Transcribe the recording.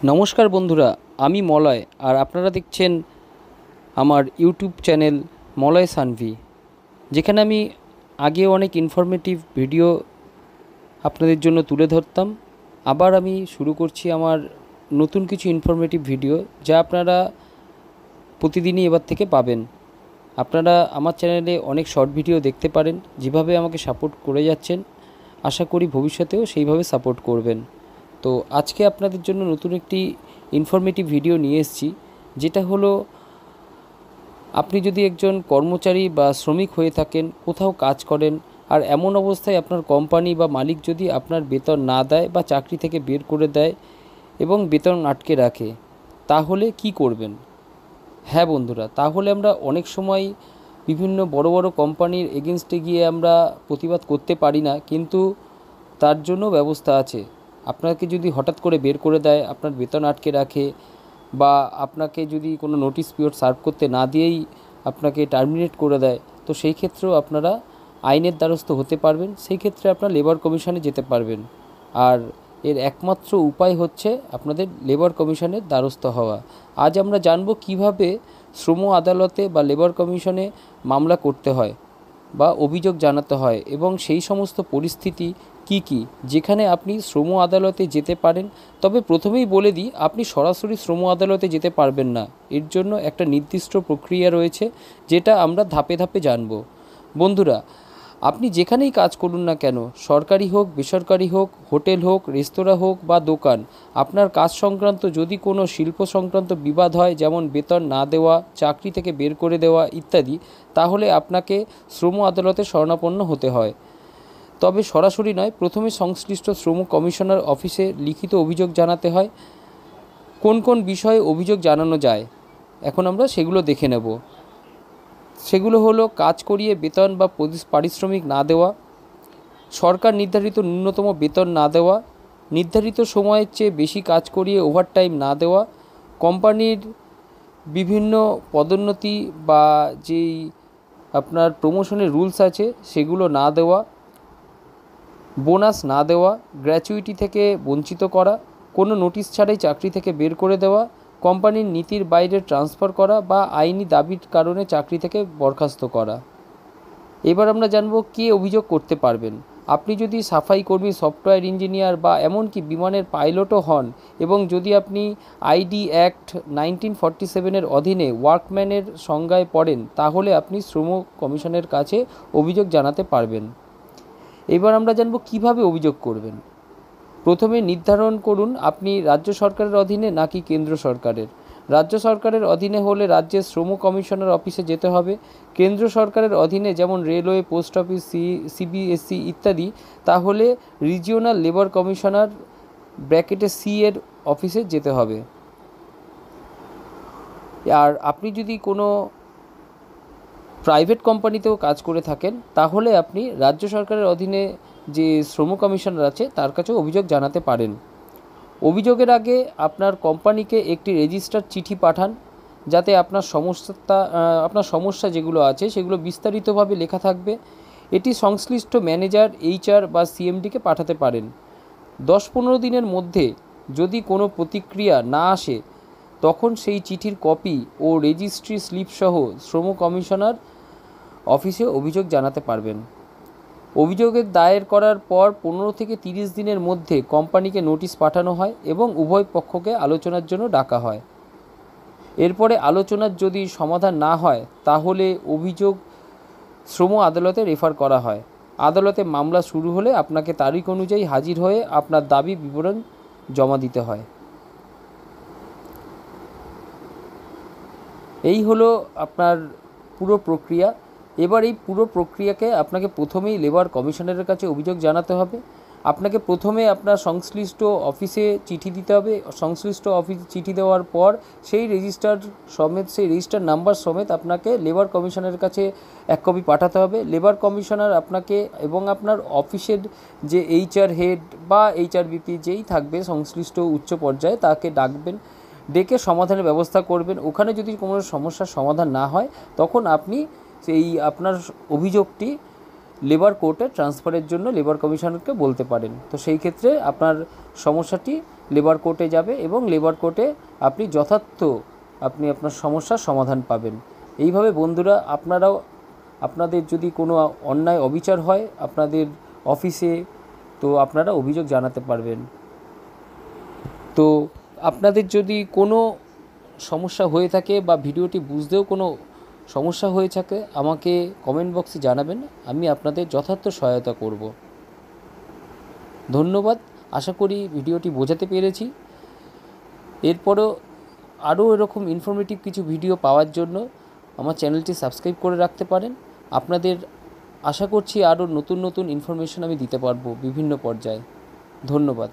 নমস্কার বন্ধুরা, আমি মলয় আর আপনারা দেখছেন আমার ইউটিউব চ্যানেল মলয় সানভি, যেখানে আমি আগে অনেক ইনফরমেটিভ ভিডিও আপনাদের জন্য তুলে ধরতাম। আবার আমি শুরু করছি আমার নতুন কিছু ইনফরমেটিভ ভিডিও, যা আপনারা প্রতিদিনই এবার থেকে পাবেন। আপনারা আমার চ্যানেলে অনেক শর্ট ভিডিও দেখতে পারেন। যেভাবে আমাকে সাপোর্ট করে যাচ্ছেন, আশা করি ভবিষ্যতেও সেইভাবে সাপোর্ট করবেন। তো আজকে আপনাদের জন্য নতুন একটি ইনফরমেটিভ ভিডিও নিয়ে এসেছি, যেটা হলো, আপনি যদি একজন কর্মচারী বা শ্রমিক হয়ে থাকেন, কোথাও কাজ করেন, আর এমন অবস্থায় আপনার কোম্পানি বা মালিক যদি আপনার বেতন না দেয় বা চাকরি থেকে বের করে দেয় এবং বেতন আটকে রাখে, তাহলে কি করবেন? হ্যাঁ বন্ধুরা, তাহলে আমরা অনেক সময় বিভিন্ন বড় বড় কোম্পানির এগেনস্টে গিয়ে আমরা প্রতিবাদ করতে পারি না, কিন্তু তার জন্য ব্যবস্থা আছে। আপনাকে যদি হঠাৎ করে বের করে দেয়, আপনার বেতন আটকে রাখে, বা আপনাকে যদি কোনো নোটিশ পিরিয়ড সার্ভ করতে না দিয়েই আপনাকে টার্মিনেট করে দেয়, তো সেই ক্ষেত্রেও আপনারা আইনের দ্বারস্থ হতে পারবেন। সেই ক্ষেত্রে আপনার লেবার কমিশনে যেতে পারবেন। আর এর একমাত্র উপায় হচ্ছে আপনাদের লেবার কমিশনের দ্বারস্থ হওয়া। আজ আমরা জানব কিভাবে শ্রম আদালতে বা লেবার কমিশনে মামলা করতে হয় বা অভিযোগ জানাতে হয়, এবং সেই সমস্ত পরিস্থিতি কি কি যেখানে আপনি শ্রম আদালতে যেতে পারেন। তবে প্রথমেই বলে দিই, আপনি সরাসরি শ্রম আদালতে যেতে পারবেন না। এর জন্য একটা নির্দিষ্ট প্রক্রিয়া রয়েছে, যেটা আমরা ধাপে ধাপে জানব। বন্ধুরা, আপনি যেখানেই কাজ করুন না কেন, সরকারি হোক, বেসরকারি হোক, হোটেল হোক, রেস্তোরাঁ হোক বা দোকান, আপনার কাজ সংক্রান্ত যদি কোনো শিল্প সংক্রান্ত বিবাদ হয়, যেমন বেতন না দেওয়া, চাকরি থেকে বের করে দেওয়া ইত্যাদি, তাহলে আপনাকে শ্রম আদালতে শরণাপন্ন হতে হয়। তবে সরাসরি নয়, প্রথমে সংশ্লিষ্ট শ্রম কমিশনার অফিসে লিখিত অভিযোগ জানাতে হয়। কোন কোন বিষয়ে অভিযোগ জানানো যায়, এখন আমরা সেগুলো দেখে নেব। সেগুলো হলো, কাজ করিয়ে বেতন বা পারিশ্রমিক না দেওয়া, সরকার নির্ধারিত ন্যূনতম বেতন না দেওয়া, নির্ধারিত সময়ের চেয়ে বেশি কাজ করিয়ে ওভারটাইম না দেওয়া, কোম্পানির বিভিন্ন পদোন্নতি বা যেই আপনার প্রমোশনের রুলস আছে সেগুলো না দেওয়া, বোনাস না দেওয়া, গ্র্যাচুইটি থেকে বঞ্চিত করা, কোনো নোটিশ ছাড়াই চাকরি থেকে বের করে দেওয়া, কোম্পানির নীতির বাইরে ট্রান্সফার করা বা আইনি দাবির কারণে চাকরি থেকে বরখাস্ত করা। এবার আমরা জানব কে অভিযোগ করতে পারবেন। আপনি যদি সাফাই কর্মী, সফটওয়্যার ইঞ্জিনিয়ার বা এমনকি বিমানের পাইলটও হন, এবং যদি আপনি আইডি অ্যাক্ট 1947-এর অধীনে ওয়ার্কম্যানের সংজ্ঞায় পড়েন, তাহলে আপনি শ্রম কমিশনের কাছে অভিযোগ জানাতে পারবেন। এবার আমরা জানব কিভাবে অভিযোগ করবেন। প্রথমে নির্ধারণ করুন আপনি রাজ্য সরকারের অধীনে নাকি কেন্দ্র সরকারের। রাজ্য সরকারের অধীনে হলে রাজ্যের শ্রম কমিশনার অফিসে যেতে হবে। কেন্দ্র সরকারের অধীনে যেমন রেলওয়ে, পোস্ট অফিস, সিবিএসসি ইত্যাদি, তাহলে রিজিওনাল লেবার কমিশনার সি এর অফিসে যেতে হবে। আর আপনি যদি কোনো প্রাইভেট কোম্পানিতেও কাজ করে থাকেন, তাহলে আপনি রাজ্য সরকারের অধীনে যে শ্রম কমিশনার আছে তার কাছেও অভিযোগ জানাতে পারেন। অভিযোগের আগে আপনার কোম্পানিকে একটি রেজিস্টার চিঠি পাঠান, যাতে আপনার সমস্যা যেগুলো আছে সেগুলো বিস্তারিতভাবে লেখা থাকবে। এটি সংশ্লিষ্ট ম্যানেজার, এইচআর বা সিএমডিকে পাঠাতে পারেন। 10-15 দিনের মধ্যে যদি কোনো প্রতিক্রিয়া না আসে, তখন সেই চিঠির কপি ও রেজিস্ট্রি স্লিপ সহ শ্রম কমিশনার অফিসে অভিযোগ জানাতে পারবেন। অভিযোগের দায়ের করার পর 15 থেকে 30 দিনের মধ্যে কোম্পানিকে নোটিশ পাঠানো হয় এবং উভয় পক্ষকে আলোচনার জন্য ডাকা হয়। এরপরে আলোচনার যদি সমাধান না হয়, তাহলে অভিযোগ শ্রম আদালতে রেফার করা হয়। আদালতে মামলা শুরু হলে আপনাকে তারিখ অনুযায়ী হাজির হয়ে আপনার দাবি বিবরণ জমা দিতে হয়। এই হলো আপনার পুরো প্রক্রিয়া। এবার এই পুরো প্রক্রিয়াকে আপনাকে প্রথমেই লেবার কমিশনারের কাছে অভিযোগ জানাতে হবে। আপনাকে প্রথমে আপনার সংশ্লিষ্ট অফিসে চিঠি দিতে হবে। সংশ্লিষ্ট অফিসে চিঠি দেওয়ার পর সেই রেজিস্টার নাম্বার সমেত আপনাকে লেবার কমিশনারের কাছে এক কপি পাঠাতে হবে। লেবার কমিশনার আপনাকে এবং আপনার অফিসের যে এইচআর হেড বা এইচআরবিপি যেই থাকবে সংশ্লিষ্ট উচ্চ পর্যায়ে, তাকে ডাকবেন, ডেকে সমাধানের ব্যবস্থা করবেন। ওখানে যদি কোনো সমস্যার সমাধান না হয়, তখন আপনি সেই আপনার অভিযোগটি লেবার কোর্টে ট্রান্সফারের জন্য লেবার কমিশনারকে বলতে পারেন। তো সেই ক্ষেত্রে আপনার সমস্যাটি লেবার কোর্টে যাবে এবং লেবার কোর্টে আপনি যথার্থ আপনার সমস্যার সমাধান পাবেন। এইভাবে বন্ধুরা আপনারাও আপনাদের যদি কোনো অন্যায় অবিচার হয় আপনাদের অফিসে, তো আপনারা অভিযোগ জানাতে পারবেন। তো আপনাদের যদি কোনো সমস্যা হয়ে থাকে বা ভিডিওটি বুঝতেও কোনো সমস্যা হয়ে থাকে আমাকে কমেন্ট বক্সে জানাবেন, আমি আপনাদের যথার্থ সহায়তা করব। ধন্যবাদ। আশা করি ভিডিওটি বোঝাতে পেরেছি। এরপরও আরও এরকম ইনফরমেটিভ কিছু ভিডিও পাওয়ার জন্য আমার চ্যানেলটি সাবস্ক্রাইব করে রাখতে পারেন। আপনাদের আশা করছি আরও নতুন নতুন ইনফরমেশন আমি দিতে পারবো বিভিন্ন পর্যায়ে। ধন্যবাদ।